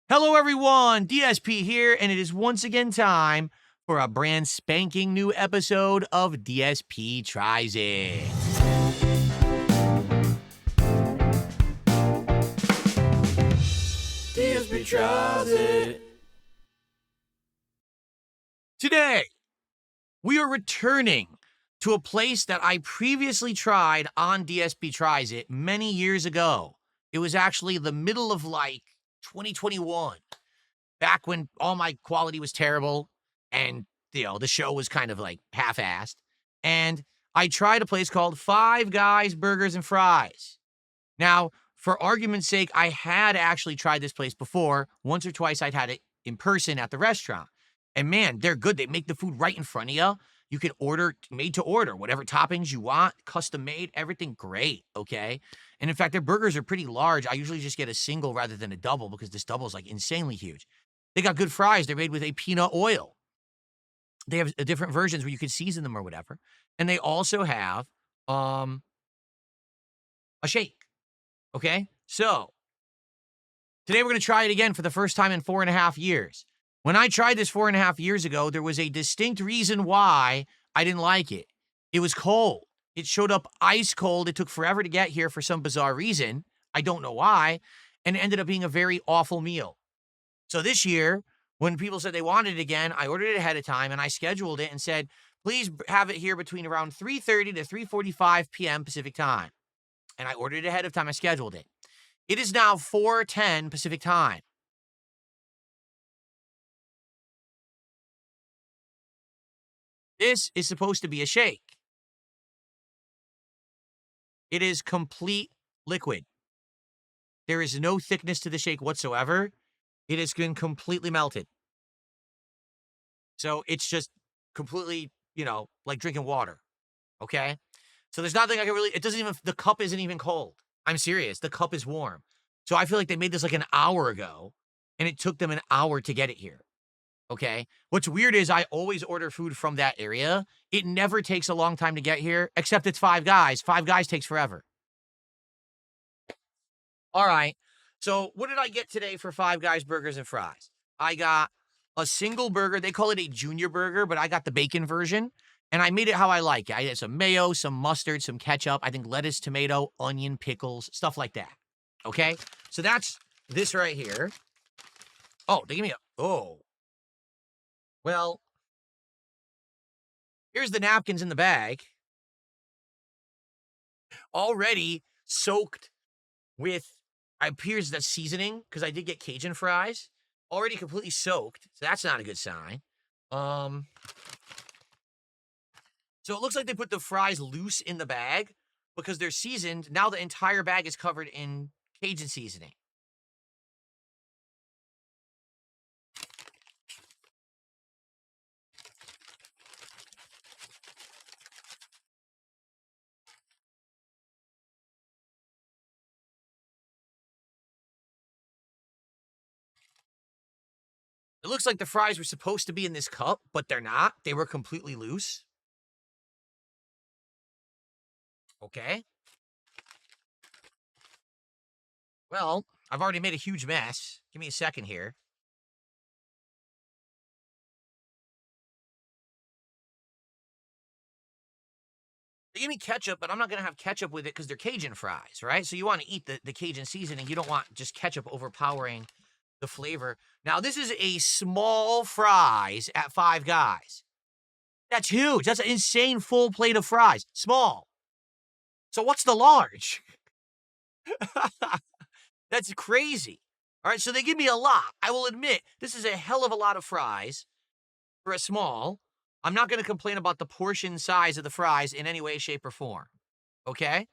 Hello, everyone. DSP here, and it is once again time for a brand spanking new episode of DSP Tries It. DSP Tries It. Today, we are returning to a place that I previously tried on DSP Tries It many years ago. It was actually the middle of 2021. Back when all my quality was terrible and, the show was kind of half-assed. And I tried a place called Five Guys Burgers and Fries. Now, for argument's sake, I had actually tried this place before. Once or twice I'd had it in person at the restaurant. And man, they're good. They make the food right in front of you. You can order made to order, whatever toppings you want, custom made, everything great, okay? And in fact, their burgers are pretty large. I usually just get a single rather than a double because this double is insanely huge. They got good fries. They're made with a peanut oil. They have different versions where you can season them or whatever. And they also have a shake. Okay? So, today we're going to try it again for the first time in 4.5 years. When I tried this 4.5 years ago, there was a distinct reason why I didn't like it. It was cold. It showed up ice cold. It took forever to get here for some bizarre reason. I don't know why. And it ended up being a very awful meal. So this year, when people said they wanted it again, I ordered it ahead of time and I scheduled it and said, please have it here between around 3:30 to 3:45 p.m. Pacific time. And I ordered it ahead of time. I scheduled it. It is now 4:10 Pacific time. This is supposed to be a shake. It is complete liquid. There is no thickness to the shake whatsoever. It has been completely melted. So it's just completely, like drinking water. Okay? So there's nothing I can really, the cup isn't even cold. I'm serious. The cup is warm. So I feel like they made this an hour ago and it took them an hour to get it here. Okay? What's weird is I always order food from that area. It never takes a long time to get here, except it's Five Guys. Five Guys takes forever. All right. So what did I get today for Five Guys Burgers and Fries? I got a single burger. They call it a junior burger, but I got the bacon version. And I made it how I like it. I had some mayo, some mustard, some ketchup. I think lettuce, tomato, onion, pickles, stuff like that. Okay? So that's this right here. Oh, they give me well, here's the napkins in the bag. Already soaked with, appears the seasoning, because I did get Cajun fries. Already completely soaked, so that's not a good sign. So it looks like they put the fries loose in the bag because they're seasoned. Now the entire bag is covered in Cajun seasoning. It looks like the fries were supposed to be in this cup, but they're not. They were completely loose. Okay. Well, I've already made a huge mess. Give me a second here. They give me ketchup, but I'm not going to have ketchup with it because they're Cajun fries, right? So you want to eat the Cajun seasoning. You don't want just ketchup overpowering the flavor. Now, this is a small fries at Five Guys. That's huge. That's an insane full plate of fries. Small. So what's the large? That's crazy. All right, so they give me a lot. I will admit, this is a hell of a lot of fries for a small. I'm not going to complain about the portion size of the fries in any way, shape, or form. Okay?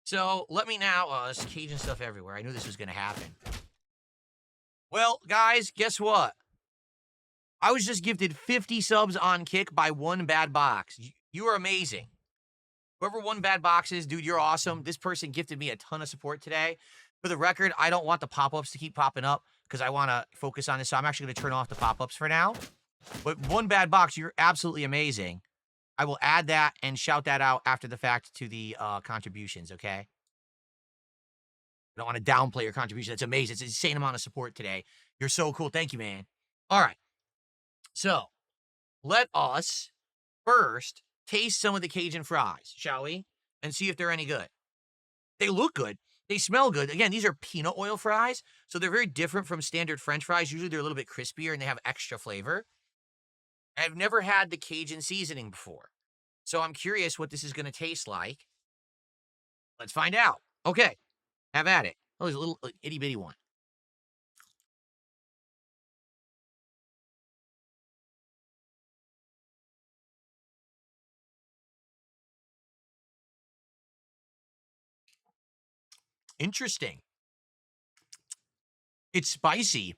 So let me now, there's Cajun stuff everywhere. I knew this was going to happen. Well, guys, guess what? I was just gifted 50 subs on Kick by One Bad Box. You are amazing. Whoever One Bad Box is, dude, you're awesome. This person gifted me a ton of support today. For the record, I don't want the pop-ups to keep popping up because I want to focus on this. So I'm actually going to turn off the pop-ups for now. But One Bad Box, you're absolutely amazing. I will add that and shout that out after the fact to the contributions, okay? I don't want to downplay your contribution. That's amazing. It's an insane amount of support today. You're so cool. Thank you, man. All right. So let us first taste some of the Cajun fries, shall we? And see if they're any good. They look good. They smell good. Again, these are peanut oil fries, so they're very different from standard French fries. Usually they're a little bit crispier and they have extra flavor. I've never had the Cajun seasoning before, so I'm curious what this is going to taste like. Let's find out. Okay, have at it. Oh, there's a little itty bitty one. Interesting. It's spicy,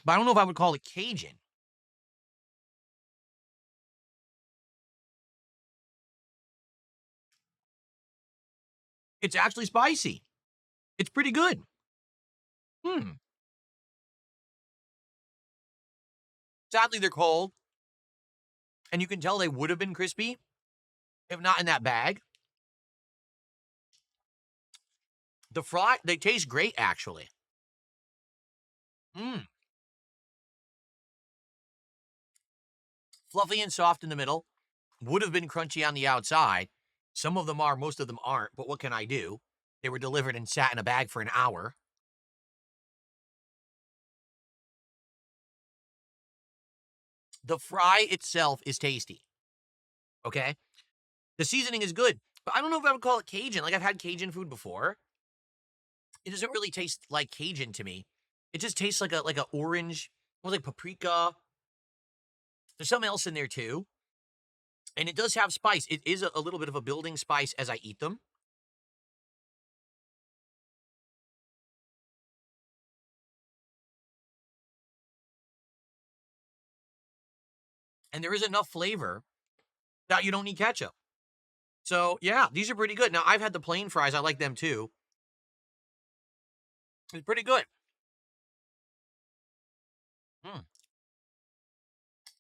but I don't know if I would call it Cajun. It's actually spicy. It's pretty good. Hmm. Sadly, they're cold, and you can tell they would have been crispy if not in that bag. The fry, they taste great, actually. Mmm. Fluffy and soft in the middle. Would have been crunchy on the outside. Some of them are, most of them aren't, but what can I do? They were delivered and sat in a bag for an hour. The fry itself is tasty. Okay? The seasoning is good, but I don't know if I would call it Cajun. Like, I've had Cajun food before. It doesn't really taste like Cajun to me. It just tastes like a orange, or like paprika. There's something else in there too. And it does have spice. It is a little bit of a building spice as I eat them. And there is enough flavor that you don't need ketchup. So, yeah, these are pretty good. Now, I've had the plain fries. I like them too. It's pretty good. Mm.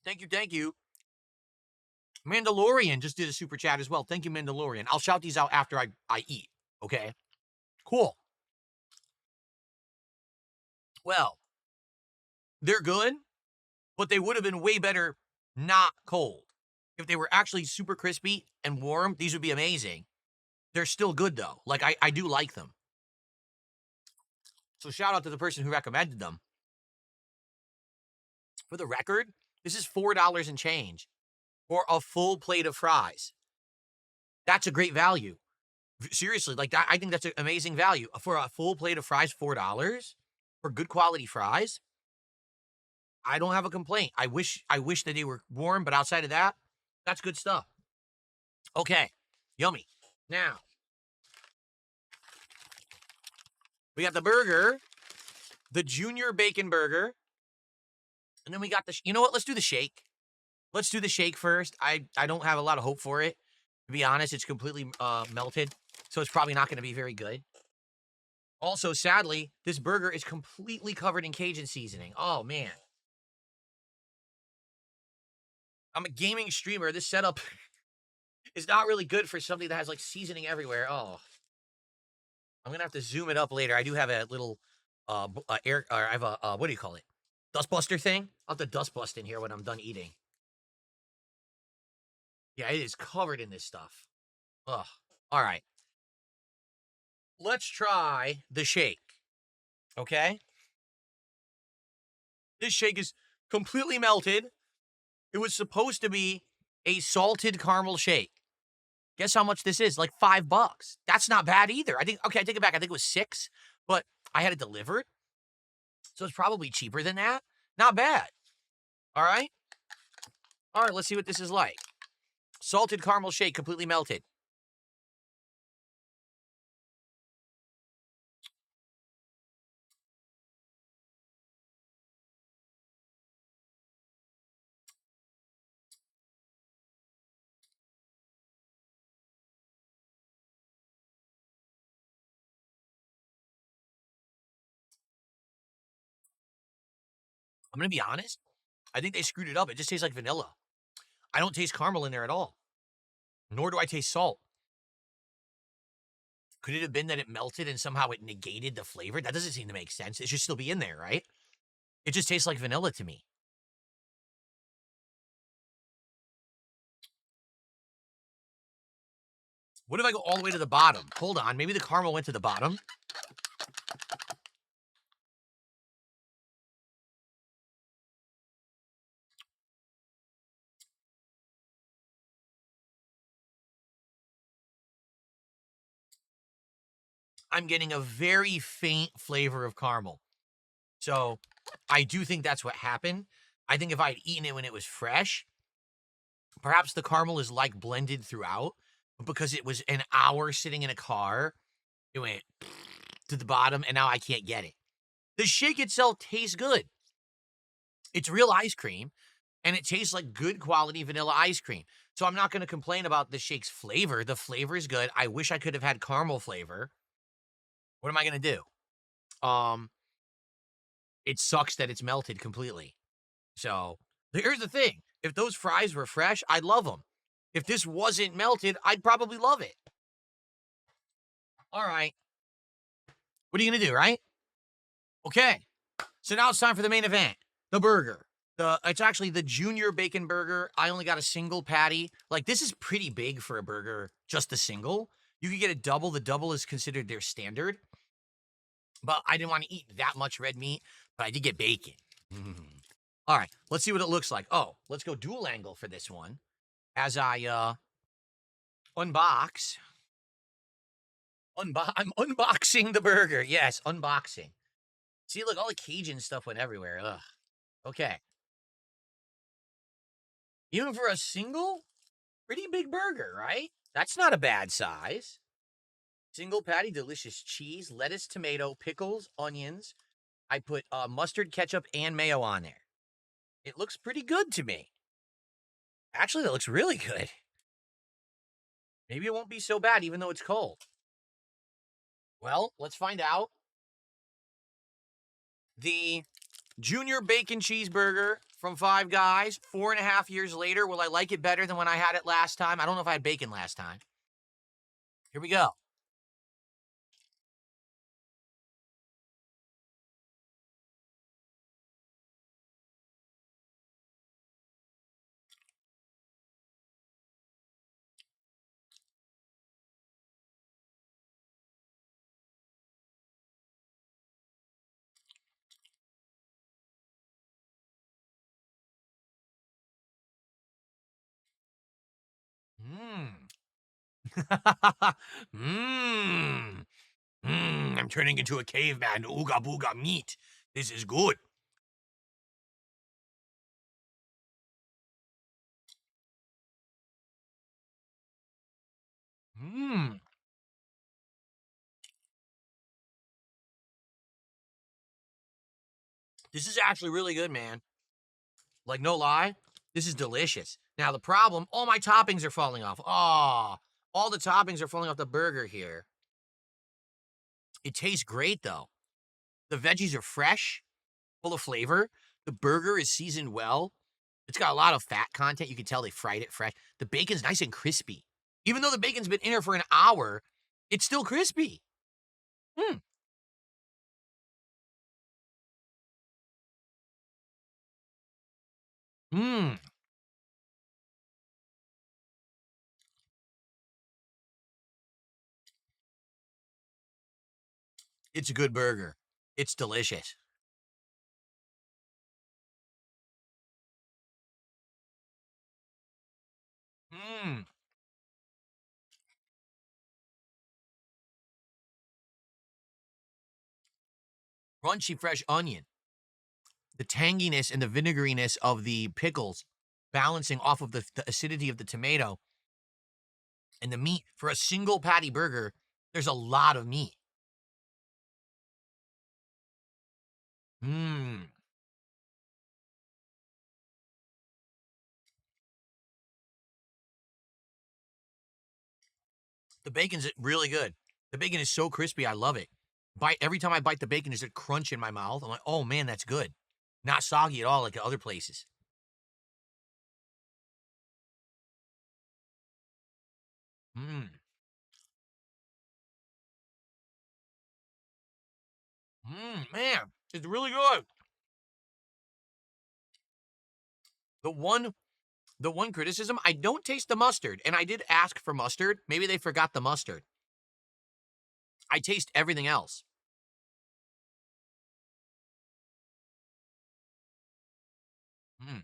Thank you, thank you. Mandalorian just did a super chat as well. Thank you, Mandalorian. I'll shout these out after I eat. Okay? Cool. Well, they're good, but they would have been way better not cold. If they were actually super crispy and warm, these would be amazing. They're still good though. Like I do like them. So shout out to the person who recommended them. For the record, this is $4 and change for a full plate of fries. That's a great value. Seriously, like that, I think that's an amazing value. For a full plate of fries, $4 for good quality fries. I don't have a complaint. I wish that they were warm, but outside of that, that's good stuff. Okay, yummy. Now, we got the burger, the junior bacon burger, and then we got the, you know what? Let's do the shake. Let's do the shake first. I don't have a lot of hope for it. To be honest, it's completely melted, so it's probably not going to be very good. Also, sadly, this burger is completely covered in Cajun seasoning. Oh, man. I'm a gaming streamer. This setup is not really good for something that has, like, seasoning everywhere. Oh. I'm going to have to zoom it up later. I do have a little air, or I have a, what do you call it? Dustbuster thing? I'll have to dust bust in here when I'm done eating. Yeah, it is covered in this stuff. Ugh. All right. Let's try the shake. Okay? This shake is completely melted. It was supposed to be a salted caramel shake. Guess how much this is? Like $5. That's not bad either. I think, okay, I take it back. I think it was 6, but I had it delivered. So it's probably cheaper than that. Not bad. All right? All right, let's see what this is like. Salted caramel shake, completely melted. I'm going to be honest. I think they screwed it up. It just tastes like vanilla. I don't taste caramel in there at all. Nor do I taste salt. Could it have been that it melted and somehow it negated the flavor? That doesn't seem to make sense. It should still be in there, right? It just tastes like vanilla to me. What if I go all the way to the bottom? Hold on, maybe the caramel went to the bottom. I'm getting a very faint flavor of caramel. So I do think that's what happened. I think if I had eaten it when it was fresh, perhaps the caramel is like blended throughout, but because it was an hour sitting in a car, it went to the bottom and now I can't get it. The shake itself tastes good. It's real ice cream and it tastes like good quality vanilla ice cream. So I'm not going to complain about the shake's flavor. The flavor is good. I wish I could have had caramel flavor. What am I going to do? It sucks that it's melted completely. So here's the thing. If those fries were fresh, I'd love them. If this wasn't melted, I'd probably love it. All right. What are you going to do, right? Okay. So now it's time for the main event, the burger. It's actually the junior bacon burger. I only got a single patty. Like, this is pretty big for a burger, just a single. You could get a double. The double is considered their standard. But I didn't want to eat that much red meat, but I did get bacon. All right, let's see what it looks like. Oh, let's go dual angle for this one as I unbox. I'm unboxing the burger. Yes, unboxing. See, look, all the Cajun stuff went everywhere. Ugh. Okay. Even for a single, pretty big burger, right? That's not a bad size. Single patty, delicious cheese, lettuce, tomato, pickles, onions. I put mustard, ketchup, and mayo on there. It looks pretty good to me. Actually, that looks really good. Maybe it won't be so bad even though it's cold. Well, let's find out. The Junior Bacon Cheeseburger from Five Guys, 4.5 years later. Will I like it better than when I had it last time? I don't know if I had bacon last time. Here we go. Mmm. Mmm. Mmm. I'm turning into a caveman. Ooga booga meat. This is good. Mmm. This is actually really good, man. Like, no lie, this is delicious. Now, the problem, all my toppings are falling off. Oh, all the toppings are falling off the burger here. It tastes great, though. The veggies are fresh, full of flavor. The burger is seasoned well. It's got a lot of fat content. You can tell they fried it fresh. The bacon's nice and crispy. Even though the bacon's been in there for an hour, it's still crispy. Hmm. Mmm. It's a good burger. It's delicious. Mmm. Crunchy fresh onion. The tanginess and the vinegariness of the pickles balancing off of the acidity of the tomato and the meat. For a single patty burger, there's a lot of meat. Mmm. The bacon's really good. The bacon is so crispy, I love it. Every time I bite the bacon, there's a crunch in my mouth. I'm like, oh man, that's good. Not soggy at all like at other places. Mmm. Man, it's really good. The one the one criticism, I don't taste the mustard, and I did ask for mustard. Maybe they forgot the mustard. I taste everything else. Mm,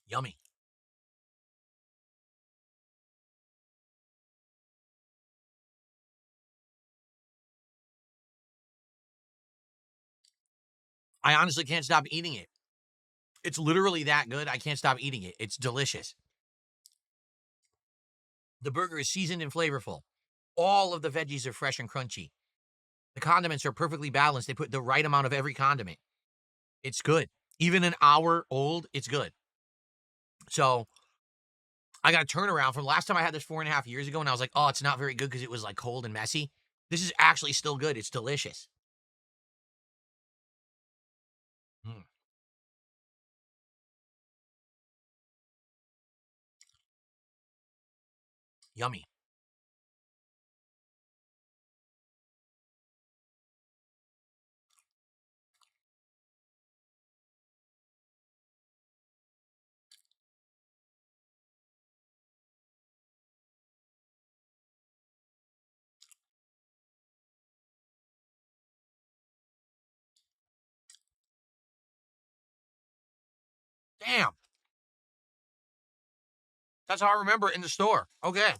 yummy. I honestly can't stop eating it. It's literally that good. I can't stop eating it. It's delicious. The burger is seasoned and flavorful. All of the veggies are fresh and crunchy. The condiments are perfectly balanced. They put the right amount of every condiment. It's good. Even an hour old, it's good. So I got a turnaround from last time I had this 4.5 years ago, and I was like, oh, it's not very good because it was like cold and messy. This is actually still good. It's delicious. Mm, yummy. Damn. That's how I remember it in the store. Okay.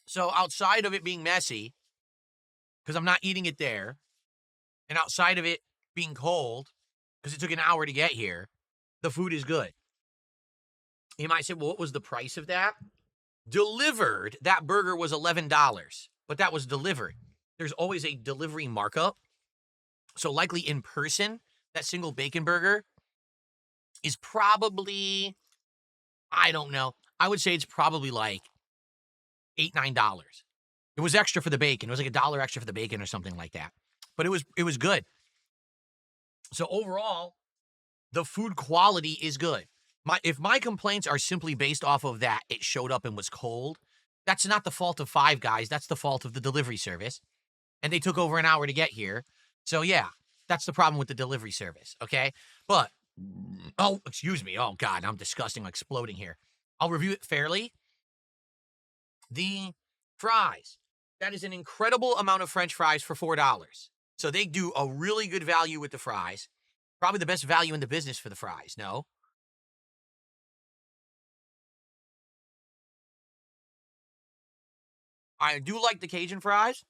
So outside of it being messy, because I'm not eating it there, and outside of it being cold, because it took an hour to get here, the food is good. You might say, well, what was the price of that? Delivered, that burger was $11, but that was delivered. There's always a delivery markup. So likely in person, that single bacon burger is probably, I don't know. I would say it's probably like $8, $9. It was extra for the bacon. It was like $1 extra for the bacon or something like that. But it was good. So overall, the food quality is good. If my complaints are simply based off of that, it showed up and was cold, that's not the fault of Five Guys. That's the fault of the delivery service. And they took over an hour to get here. So yeah, that's the problem with the delivery service. Okay. But, oh, excuse me. Oh God, I'm disgusting, I'm exploding here. I'll review it fairly. The fries, that is an incredible amount of French fries for $4. So they do a really good value with the fries. Probably the best value in the business for the fries. No, I do like the Cajun fries.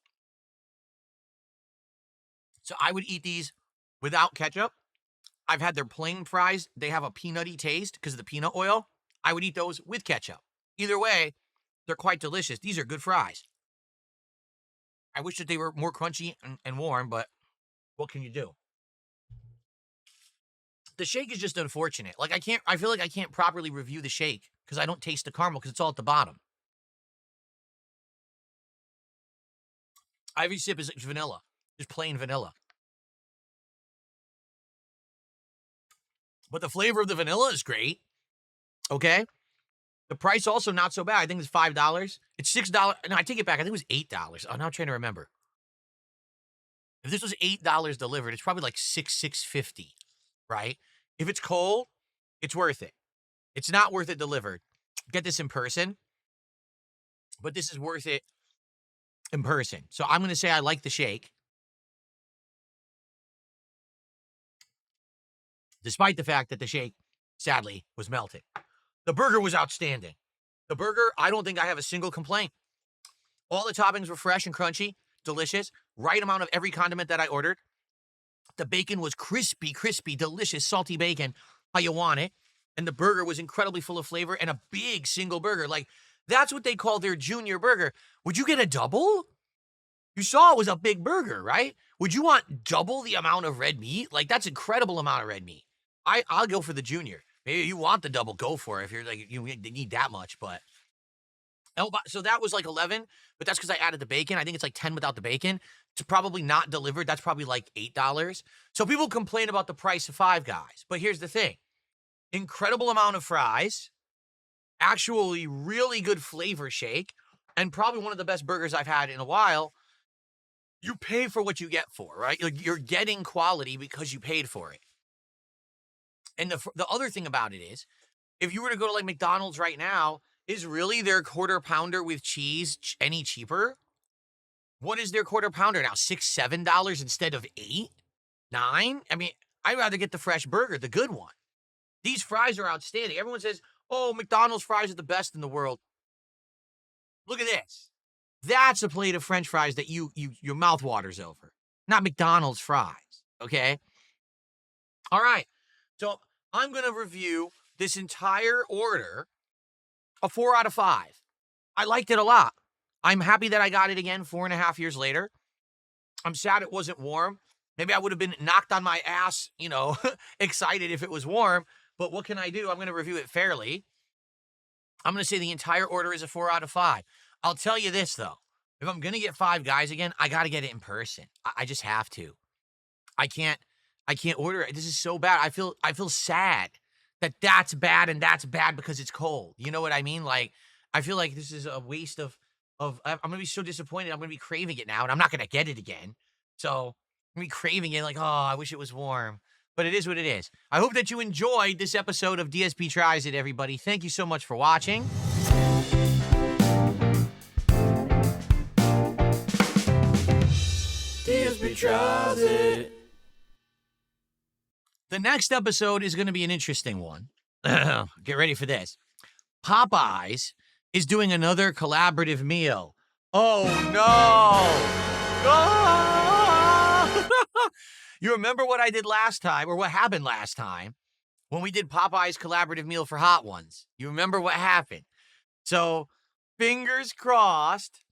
So I would eat these without ketchup. I've had their plain fries. They have a peanutty taste because of the peanut oil. I would eat those with ketchup. Either way, they're quite delicious. These are good fries. I wish that they were more crunchy and warm, but what can you do? The shake is just unfortunate. Like I feel like I can't properly review the shake because I don't taste the caramel because it's all at the bottom. Ivy sip is vanilla, just plain vanilla. But the flavor of the vanilla is great. Okay. The price also not so bad. I think it's $5. It's $6. No, I take it back. I think it was $8. Oh, now I'm trying to remember. If this was $8 delivered, it's probably like $6.50, right? If it's cold, it's worth it. It's not worth it delivered. Get this in person, but this is worth it in person. So I'm gonna say I like the shake, despite the fact that the shake, sadly, was melted. The burger was outstanding. The burger, I don't think I have a single complaint. All the toppings were fresh and crunchy, delicious, right amount of every condiment that I ordered. The bacon was crispy, crispy, delicious, salty bacon, how you want it. And the burger was incredibly full of flavor and a big single burger. Like, that's what they call their junior burger. Would you get a double? You saw it was a big burger, right? Would you want double the amount of red meat? Like, that's incredible amount of red meat. I'll go for the junior. Maybe you want the double, go for it if you're like, you need that much, but. Oh, so that was like 11, but that's because I added the bacon. I think it's like 10 without the bacon. It's probably not delivered. That's probably like $8. So people complain about the price of Five Guys, but here's the thing. Incredible amount of fries, actually really good flavor shake, and probably one of the best burgers I've had in a while. You pay for what you get for, right? You're getting quality because you paid for it. And the other thing about it is, if you were to go to like McDonald's right now, is really their quarter pounder with cheese any cheaper? What is their quarter pounder now? $6, $7 instead of $8, $9? I mean, I'd rather get the fresh burger, the good one. These fries are outstanding. Everyone says, oh, McDonald's fries are the best in the world. Look at this. That's a plate of French fries that your mouth waters over. Not McDonald's fries, okay? All right. So I'm going to review this entire order a 4 out of 5. I liked it a lot. I'm happy that I got it again 4.5 years later. I'm sad it wasn't warm. Maybe I would have been knocked on my ass, excited if it was warm. But what can I do? I'm going to review it fairly. I'm going to say the entire order is a 4 out of 5. I'll tell you this, though. If I'm going to get Five Guys again, I got to get it in person. I just have to. I can't order it. This is so bad. I feel sad that that's bad and that's bad because it's cold. You know what I mean? Like, I feel like this is a waste of I'm going to be so disappointed. I'm going to be craving it now, and I'm not going to get it again. So I'm going to be craving it like, oh, I wish it was warm. But it is what it is. I hope that you enjoyed this episode of DSP Tries It, everybody. Thank you so much for watching. DSP tries it. The next episode is going to be an interesting one. Get ready for this. Popeyes is doing another collaborative meal. Oh, no. Oh! You remember what I did last time, or what happened last time, when we did Popeyes collaborative meal for Hot Ones? You remember what happened? So, fingers crossed,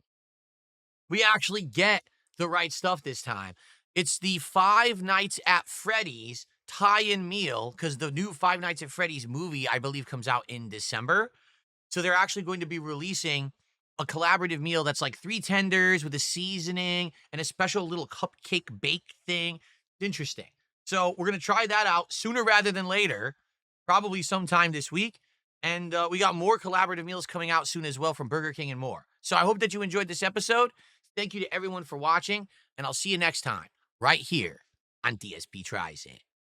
we actually get the right stuff this time. It's the Five Nights at Freddy's tie-in meal, because the new Five Nights at Freddy's movie, I believe, comes out in December. So they're actually going to be releasing a collaborative meal that's like 3 tenders with a seasoning and a special little cupcake bake thing. Interesting. So we're going to try that out sooner rather than later, probably sometime this week. And we got more collaborative meals coming out soon as well from Burger King and more. So I hope that you enjoyed this episode. Thank you to everyone for watching, and I'll see you next time right here on DSP Tries It.